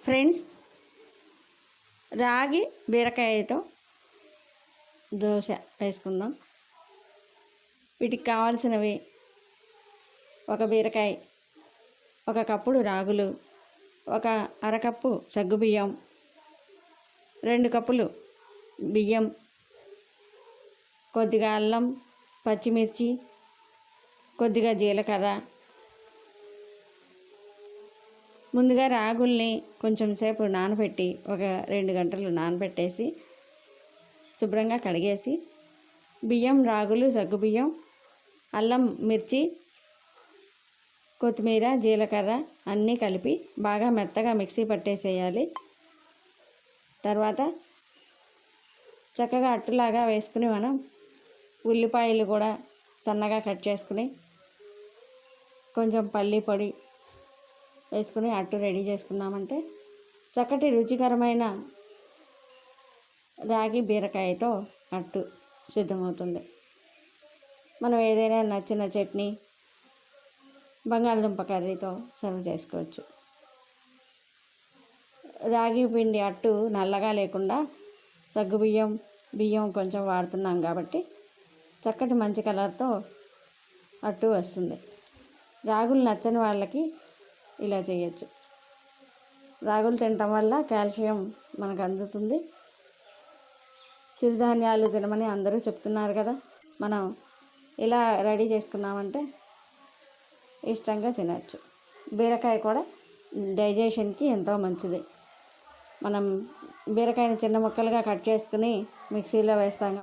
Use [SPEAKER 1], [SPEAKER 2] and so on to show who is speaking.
[SPEAKER 1] Friends, రాగి బీరకాయతో దోశ వేసుకుందాం. వీటికి కావాల్సినవి: ఒక బీరకాయ, ఒక కప్పుడు రాగులు, ఒక అరకప్పు సగ్గుబియ్యం, 2 కప్పులు బియ్యం, కొద్దిగా అల్లం, పచ్చిమిర్చి, కొద్దిగా జీలకర్ర. ముందుగా రాగుల్ని కొంచెం సేపు నానబెట్టి ఒక 2 గంటలు నానబెట్టేసి శుభ్రంగా కడిగేసి, బియ్యం, రాగులు, సగ్గుబియ్యం, అల్లం, మిర్చి, కొత్తిమీర, జీలకర్ర అన్నీ కలిపి బాగా మెత్తగా మిక్సీ పట్టేసేయాలి. తర్వాత చక్కగా అట్టులాగా వేసుకుని మనం ఉల్లిపాయలు కూడా సన్నగా కట్ చేసుకుని కొంచెం పల్లి పొడి వేసుకుని అట్టు రెడీ చేసుకున్నామంటే చక్కటి రుచికరమైన రాగి బీరకాయతో అట్టు సిద్ధమవుతుంది. మనం ఏదైనా నచ్చిన చట్నీ, బంగాళదుంప కర్రీతో సర్వ్ చేసుకోవచ్చు. రాగి పిండి అట్టు నల్లగా లేకుండా సగ్గుబియ్యం, బియ్యం కొంచెం వాడుతున్నాం కాబట్టి చక్కటి మంచి కలర్తో అట్టు వస్తుంది. రాగులు నచ్చని వాళ్ళకి ఇలా చేయొచ్చు. రాగులు తినటం వల్ల కాల్షియం మనకు అందుతుంది. చిరుధాన్యాలు తినమని అందరూ చెప్తున్నారు కదా, మనం ఇలా రెడీ చేసుకున్నామంటే ఇష్టంగా తినచ్చు. బీరకాయ కూడా డైజెషన్కి ఎంతో మంచిది. మనం బీరకాయని చిన్న ముక్కలుగా కట్ చేసుకుని మిక్సీలో వేస్తాం.